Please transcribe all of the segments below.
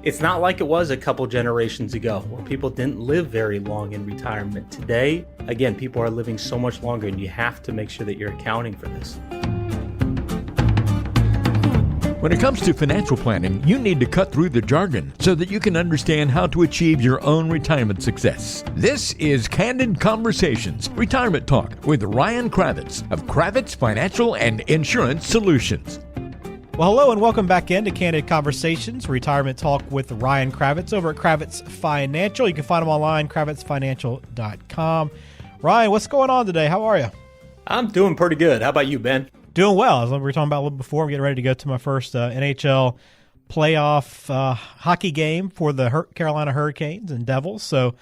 It's not like it was a couple generations ago where people didn't live very long in retirement. Today, again, people are living so much longer, and you have to make sure that you're accounting for this. When it comes to financial planning, you need to cut through the jargon so that you can understand how to achieve your own retirement success. This is Candid Conversations, Retirement Talk with Ryan Cravitz of Cravitz Financial and Insurance Solutions. Well, hello and welcome back into Candid Conversations, Retirement Talk with Ryan Cravitz over at Cravitz Financial. You can find him online, kravitzfinancial.com. Ryan, what's going on today? How are you? I'm doing pretty good. How about you, Ben? Doing well. As we were talking about a little before, I'm getting ready to go to my first NHL playoff hockey game for the Carolina Hurricanes and Devils, so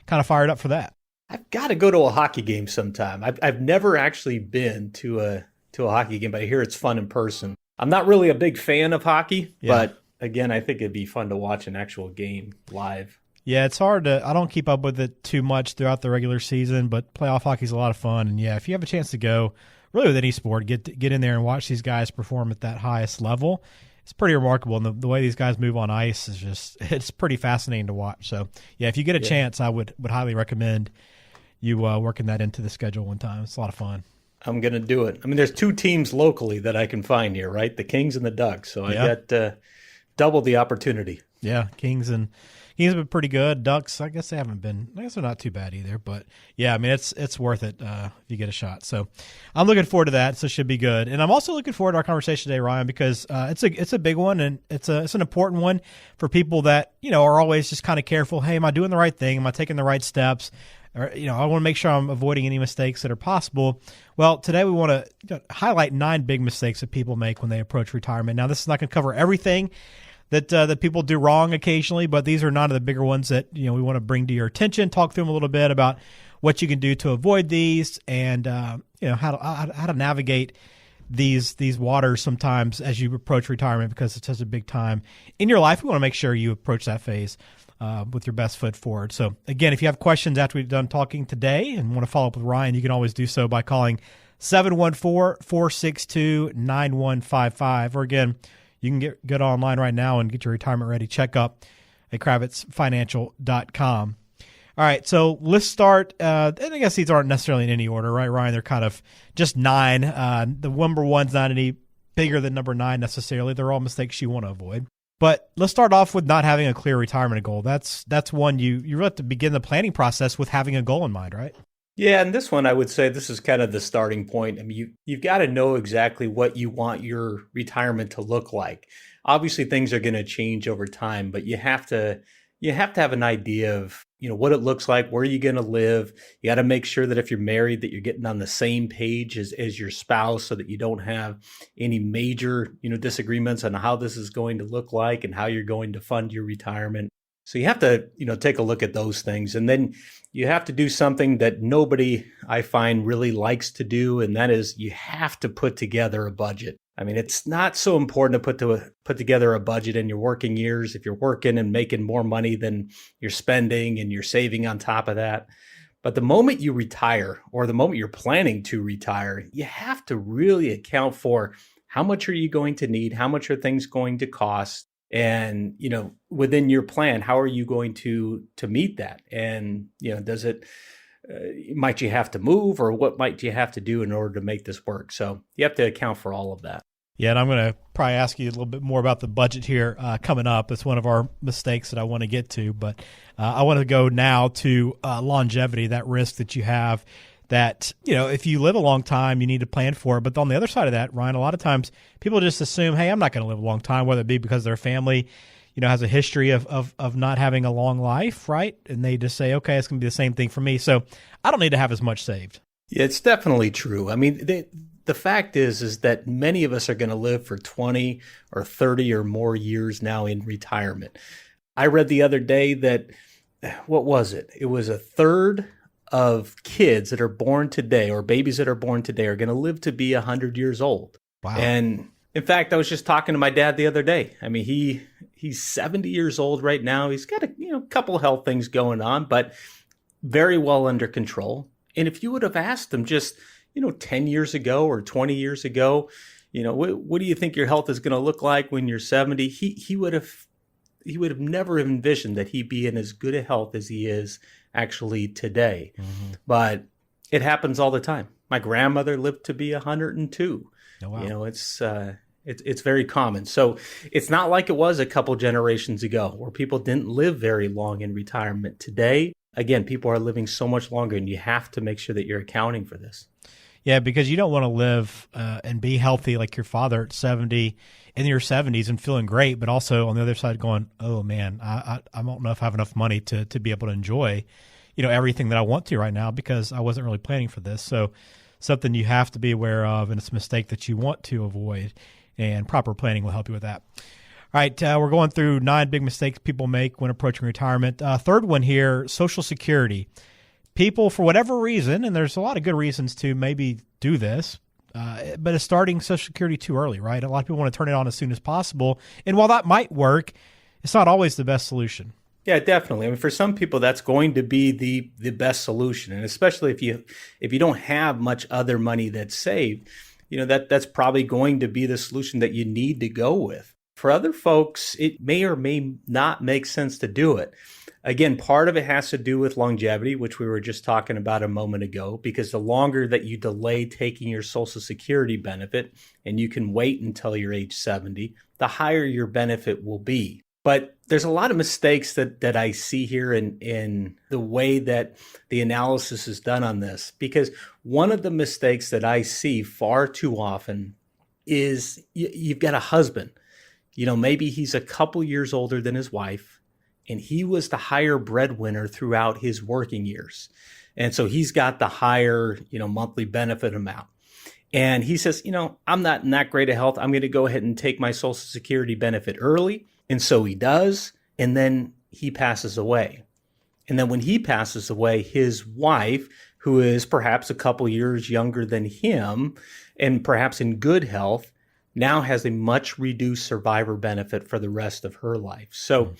kind of fired up for that. I've got to go to a hockey game sometime. I've never actually been to a hockey game, but I hear it's fun in person. I'm not really a big fan of hockey, but again, I think it'd be fun to watch an actual game live. Yeah, it's hard to – I don't keep up with it too much throughout the regular season, but playoff hockey is a lot of fun. And, yeah, if you have a chance to go, really with any sport, get in there and watch these guys perform at that highest level, it's pretty remarkable. And the way these guys move on ice is just – it's pretty fascinating to watch. So, yeah, if you get a chance, I would highly recommend you working that into the schedule one time. It's a lot of fun. I'm going to do it. I mean, there's two teams locally that I can find here, right? The Kings and the Ducks. So I got double the opportunity. Yeah, Kings have been pretty good. Ducks, I guess they haven't been. I guess they're not too bad either. But yeah, I mean, it's worth it if you get a shot. So I'm looking forward to that. So it should be good. And I'm also looking forward to our conversation today, Ryan, because it's a big one, and it's an important one for people that are always just kind of careful. Hey, am I doing the right thing? Am I taking the right steps? Or, I want to make sure I'm avoiding any mistakes that are possible. Well, today we want to highlight 9 big mistakes that people make when they approach retirement. Now, this is not going to cover everything that people do wrong occasionally, but these are 9 of the bigger ones that we want to bring to your attention. Talk through them a little bit about what you can do to avoid these, and how to navigate these waters sometimes as you approach retirement, because it's such a big time in your life. We want to make sure you approach that phase with your best foot forward. So again, if you have questions after we've done talking today and want to follow up with Ryan, you can always do so by calling 714-462-9155. Or again, you can get online right now and get your retirement ready checkup at kravitzfinancial.com. All right, so let's start. And I guess these aren't necessarily in any order, right, Ryan? They're kind of just 9. The number 1's not any bigger than number 9 necessarily. They're all mistakes you want to avoid. But let's start off with not having a clear retirement goal. That's one you really have to begin the planning process with having a goal in mind, right? Yeah, and this one I would say this is kind of the starting point. I mean, you've got to know exactly what you want your retirement to look like. Obviously, things are going to change over time, but you have to have an idea of what it looks like, where you're going to live. You got to make sure that if you're married, that you're getting on the same page as your spouse, so that you don't have any major disagreements on how this is going to look like and how you're going to fund your retirement. So you have to take a look at those things, and then you have to do something that nobody, I find, really likes to do, and that is you have to put together a budget. I mean, it's not so important to put together a budget in your working years if you're working and making more money than you're spending and you're saving on top of that. But the moment you retire, or the moment you're planning to retire, you have to really account for how much are you going to need, how much are things going to cost, and within your plan, how are you going to meet that? And does it might you have to move, or what might you have to do in order to make this work? So you have to account for all of that. Yeah, and I'm going to probably ask you a little bit more about the budget here coming up. It's one of our mistakes that I want to get to, but I want to go now to longevity, that risk that you have that, if you live a long time, you need to plan for it. But on the other side of that, Ryan, a lot of times people just assume, hey, I'm not going to live a long time, whether it be because their family has a history of not having a long life, right? And they just say, okay, it's going to be the same thing for me, so I don't need to have as much saved. Yeah, it's definitely true. I mean, the fact is that many of us are going to live for 20 or 30 or more years now in retirement. I read the other day that, what was it? It was a third of kids that are born today, or babies that are born today, are going to live to be 100 years old. Wow. And in fact, I was just talking to my dad the other day. I mean, he's 70 years old right now. He's got a couple health things going on, but very well under control. And if you would have asked him just 10 years ago or 20 years ago, what do you think your health is going to look like when you're 70? He would have he would have never envisioned that he'd be in as good a health as he is actually today. But it happens all the time. My grandmother lived to be 102. Oh, wow. You know, it's very common. So it's not like it was a couple generations ago where people didn't live very long in retirement. Today, again, people are living so much longer, and you have to make sure that you're accounting for this. Yeah, because you don't want to live and be healthy like your father at 70 in your 70s and feeling great, but also on the other side going, oh man, I don't know if I have enough money to be able to enjoy, everything that I want to right now because I wasn't really planning for this. So something you have to be aware of, and it's a mistake that you want to avoid, and proper planning will help you with that. All right, we're going through 9 big mistakes people make when approaching retirement. Third one here, Social Security. People, for whatever reason, and there's a lot of good reasons to maybe do this, but it's starting Social Security too early, right? A lot of people want to turn it on as soon as possible. And while that might work, it's not always the best solution. Yeah, definitely. I mean, for some people, that's going to be the best solution, and especially if you don't have much other money that's saved, that's probably going to be the solution that you need to go with. For other folks, it may or may not make sense to do it. Again, part of it has to do with longevity, which we were just talking about a moment ago, because the longer that you delay taking your Social Security benefit, and you can wait until you're age 70, the higher your benefit will be. But there's a lot of mistakes that I see here in the way that the analysis is done on this, because one of the mistakes that I see far too often is you've got a husband. Maybe he's a couple years older than his wife, and he was the higher breadwinner throughout his working years. And so he's got the higher, monthly benefit amount. And he says, I'm not in that great of health. I'm going to go ahead and take my Social Security benefit early. And so he does. And then he passes away. And then when he passes away, his wife, who is perhaps a couple years younger than him and perhaps in good health, now has a much reduced survivor benefit for the rest of her life. So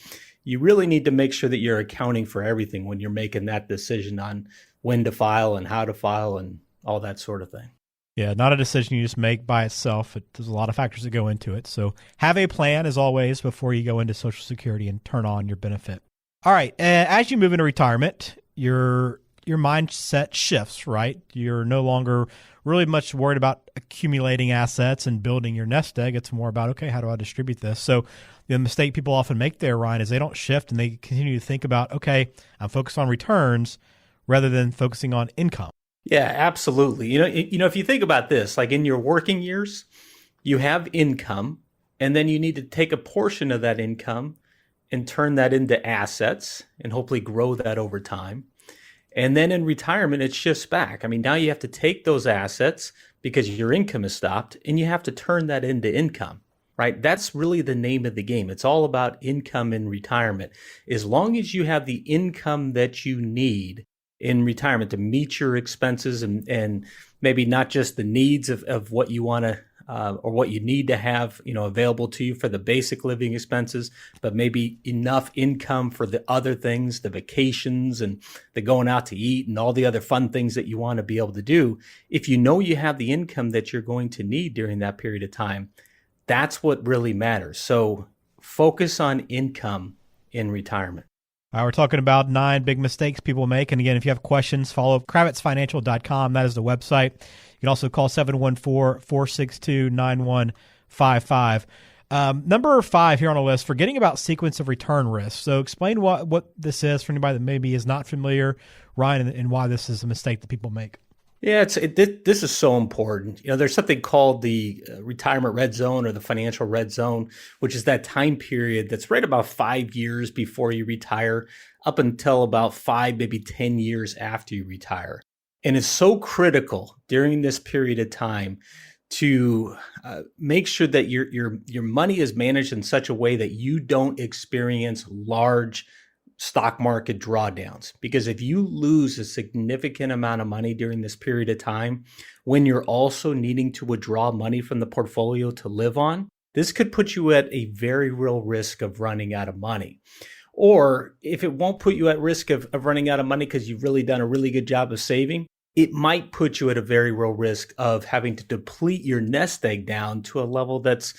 you really need to make sure that you're accounting for everything when you're making that decision on when to file and how to file and all that sort of thing. Yeah, not a decision you just make by itself. There's a lot of factors that go into it. So have a plan, as always, before you go into Social Security and turn on your benefit. All right, as you move into retirement, your mindset shifts, right? You're no longer really much worried about accumulating assets and building your nest egg. It's more about, okay, how do I distribute this? So the mistake people often make there, Ryan, is they don't shift and they continue to think about, okay, I'm focused on returns rather than focusing on income. Yeah, absolutely. If you think about this, like in your working years, you have income, and then you need to take a portion of that income and turn that into assets and hopefully grow that over time. And then in retirement, it shifts back. I mean, now you have to take those assets because your income is stopped, and you have to turn that into income, right? That's really the name of the game. It's all about income in retirement. As long as you have the income that you need in retirement to meet your expenses and maybe not just the needs of what you want to or what you need to have, available to you for the basic living expenses, but maybe enough income for the other things, the vacations and the going out to eat and all the other fun things that you want to be able to do. If you know you have the income that you're going to need during that period of time, that's what really matters. So focus on income in retirement. We're talking about 9 big mistakes people make. And again, if you have questions, follow CravitzFinancial.com. That is the website. You can also call 714-462-9155. Number 5 here on the list, forgetting about sequence of return risk. So explain what this is for anybody that maybe is not familiar, Ryan, and why this is a mistake that people make. Yeah, this is so important. There's something called the retirement red zone or the financial red zone, which is that time period that's right about 5 years before you retire, up until about 5, maybe 10 years after you retire. And it's so critical during this period of time to make sure that your money is managed in such a way that you don't experience large stock market drawdowns. Because if you lose a significant amount of money during this period of time, when you're also needing to withdraw money from the portfolio to live on, this could put you at a very real risk of running out of money. Or if it won't put you at risk of running out of money because you've really done a really good job of saving, it might put you at a very real risk of having to deplete your nest egg down to a level that's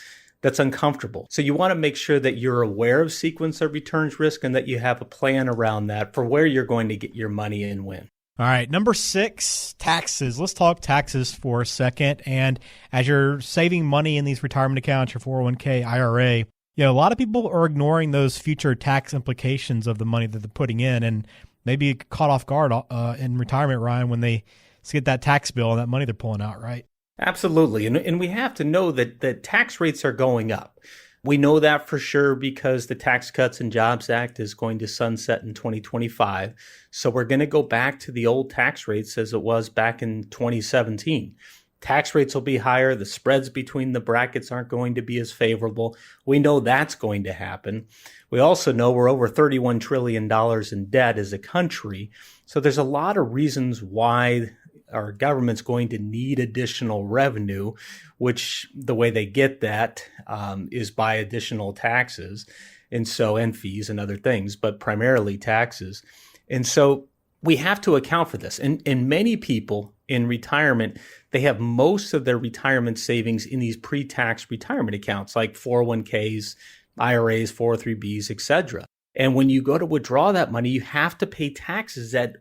that's uncomfortable. So you want to make sure that you're aware of sequence of returns risk and that you have a plan around that for where you're going to get your money and when. All right, number 6, taxes. Let's talk taxes for a second. And as you're saving money in these retirement accounts, your 401k, IRA, a lot of people are ignoring those future tax implications of the money that they're putting in, and maybe caught off guard in retirement, Ryan, when they get that tax bill and that money they're pulling out, right? Absolutely. And we have to know that tax rates are going up. We know that for sure because the Tax Cuts and Jobs Act is going to sunset in 2025. So we're going to go back to the old tax rates as it was back in 2017. Tax rates will be higher. The spreads between the brackets aren't going to be as favorable. We know that's going to happen. We also know we're over $31 trillion in debt as a country. So there's a lot of reasons why our government's going to need additional revenue, which the way they get that is by additional taxes and fees and other things, but primarily taxes. And so we have to account for this. And many people in retirement, they have most of their retirement savings in these pre-tax retirement accounts like 401ks, IRAs, 403bs, etc. And when you go to withdraw that money, you have to pay taxes at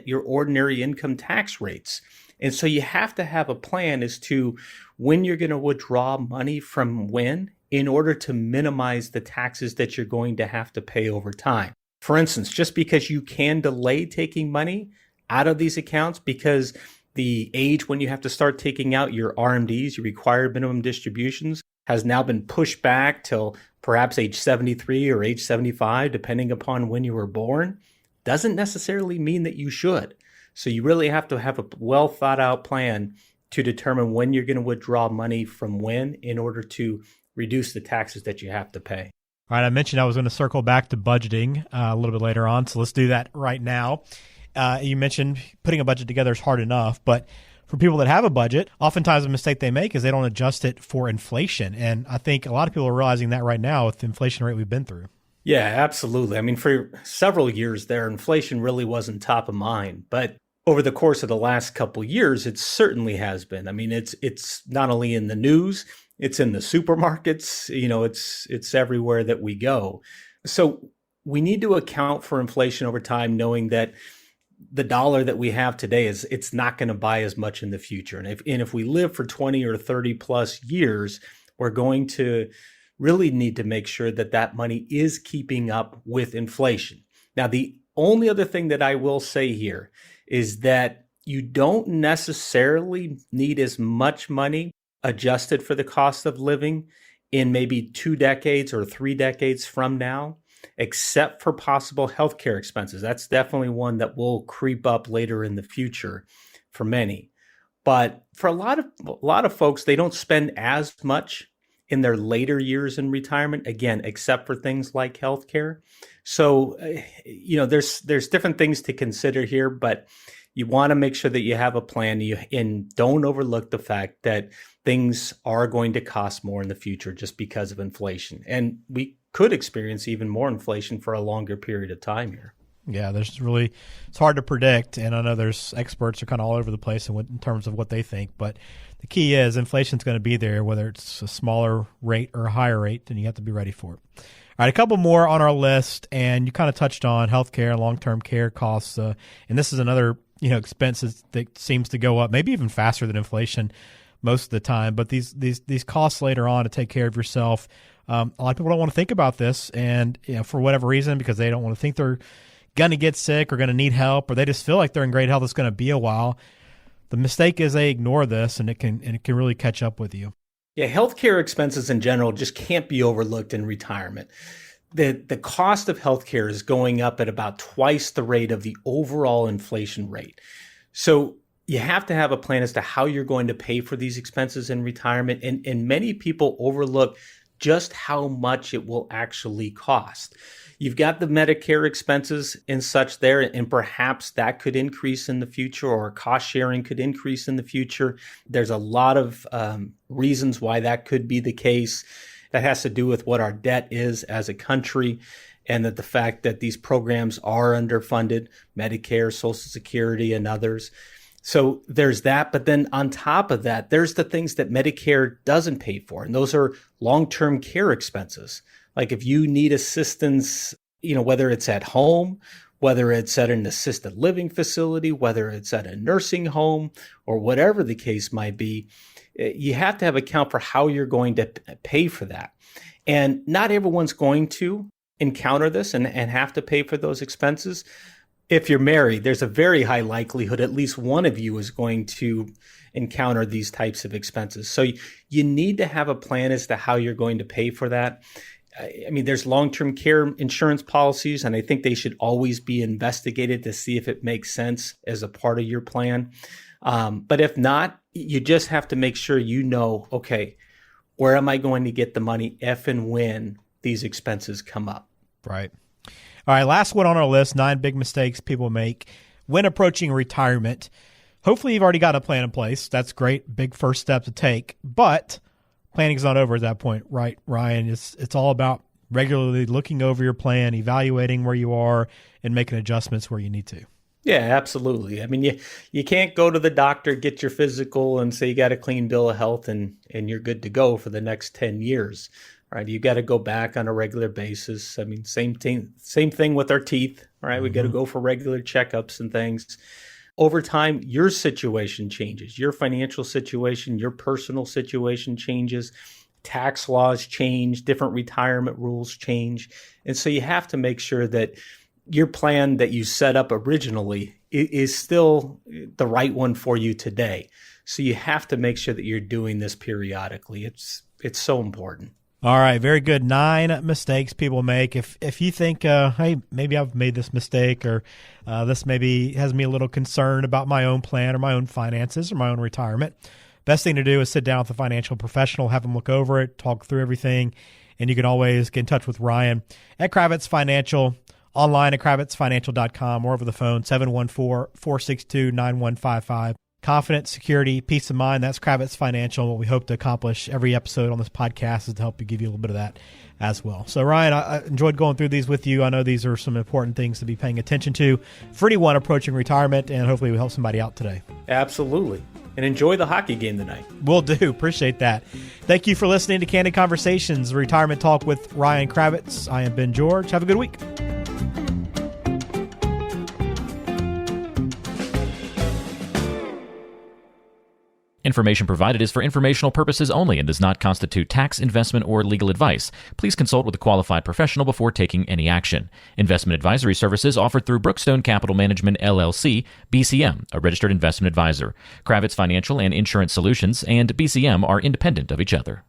your ordinary income tax rates. And so you have to have a plan as to when you're going to withdraw money from when in order to minimize the taxes that you're going to have to pay over time. For instance, just because you can delay taking money out of these accounts because the age when you have to start taking out your RMDs, your required minimum distributions, has now been pushed back till perhaps age 73 or age 75, depending upon when you were born, doesn't necessarily mean that you should. So you really have to have a well thought out plan to determine when you're going to withdraw money from when in order to reduce the taxes that you have to pay. All right, I mentioned I was going to circle back to budgeting a little bit later on, so let's do that right now. You mentioned putting a budget together is hard enough, but for people that have a budget, oftentimes the mistake they make is they don't adjust it for inflation. And I think a lot of people are realizing that right now with the inflation rate we've been through. Yeah, absolutely. I mean, for several years there, inflation really wasn't top of mind. But over the course of the last couple of years, it certainly has been. I mean, it's not only in the news, it's in the supermarkets, it's everywhere that we go. So we need to account for inflation over time, knowing that the dollar that we have today it's not going to buy as much in the future. And if we live for 20 or 30 plus years, we're going to really need to make sure that that money is keeping up with inflation. Now, the only other thing that I will say here is that you don't necessarily need as much money adjusted for the cost of living in maybe 2 decades or 3 decades from now, except for possible healthcare expenses. That's definitely one that will creep up later in the future for many. But for a lot of folks, they don't spend as much in their later years in retirement, again, except for things like healthcare. So, there's different things to consider here, but you want to make sure that you have a plan and don't overlook the fact that things are going to cost more in the future just because of inflation. And we could experience even more inflation for a longer period of time here. Yeah, it's hard to predict. And I know there's experts are kind of all over the place in terms of what they think. But the key is inflation's going to be there, whether it's a smaller rate or a higher rate, and you have to be ready for it. All right, a couple more on our list, and you kind of touched on healthcare and long-term care costs. And this is another expenses that seems to go up, maybe even faster than inflation most of the time. But these costs later on to take care of yourself, a lot of people don't want to think about this, and for whatever reason, because they don't want to think they're going to get sick or going to need help, or they just feel like they're in great health, it's going to be a while. The mistake is they ignore this, and it can really catch up with you. Yeah, healthcare expenses in general just can't be overlooked in retirement. The cost of healthcare is going up at about twice the rate of the overall inflation rate. So you have to have a plan as to how you're going to pay for these expenses in retirement. And many people overlook just how much it will actually cost. You've got the Medicare expenses and such there, and perhaps that could increase in the future, or cost sharing could increase in the future. There's a lot of reasons why that could be the case. That has to do with what our debt is as a country, and that the fact that these programs are underfunded, Medicare, Social Security, and others. So there's that. But then on top of that, there's the things that Medicare doesn't pay for. And those are long-term care expenses. Like if you need assistance, whether it's at home, whether it's at an assisted living facility, whether it's at a nursing home, or whatever the case might be, you have to have account for how you're going to pay for that. And not everyone's going to encounter this and have to pay for those expenses. If you're married, there's a very high likelihood at least one of you is going to encounter these types of expenses. So you need to have a plan as to how you're going to pay for that. I mean, there's long-term care insurance policies, and I think they should always be investigated to see if it makes sense as a part of your plan. But if not, you just have to make sure okay, where am I going to get the money if and when these expenses come up? Right. All right, last one on our list, 9 big mistakes people make when approaching retirement. Hopefully you've already got a plan in place. That's great. Big first step to take. But planning's not over at that point, right, Ryan? It's all about regularly looking over your plan, evaluating where you are, and making adjustments where you need to. Yeah, absolutely. I mean, you can't go to the doctor, get your physical, and say you got a clean bill of health and you're good to go for the next 10 years. Right? You got to go back on a regular basis. I mean, same thing with our teeth, right? We got to go for regular checkups and things. Over time, your situation changes. Your financial situation, your personal situation changes. Tax laws change, different retirement rules change. And so you have to make sure that your plan that you set up originally is still the right one for you today. So you have to make sure that you're doing this periodically. It's so important. All right, very good. 9 mistakes people make. If you think, hey, maybe I've made this mistake, or this maybe has me a little concerned about my own plan or my own finances or my own retirement, best thing to do is sit down with a financial professional, have them look over it, talk through everything, and you can always get in touch with Ryan at Cravitz Financial, online at kravitzfinancial.com, or over the phone, 714-462-9155. Confidence, security, peace of mind. That's Cravitz Financial. What we hope to accomplish every episode on this podcast is to help you give you a little bit of that as well. So, Ryan, I enjoyed going through these with you. I know these are some important things to be paying attention to for anyone approaching retirement, and hopefully we help somebody out today. Absolutely. And enjoy the hockey game tonight. Will do. Appreciate that. Thank you for listening to Candid Conversations, Retirement Talk with Ryan Cravitz. I am Ben George. Have a good week. Information provided is for informational purposes only and does not constitute tax, investment, or legal advice. Please consult with a qualified professional before taking any action. Investment advisory services offered through Brookstone Capital Management, LLC, BCM, a registered investment advisor. Cravitz Financial and Insurance Solutions and BCM are independent of each other.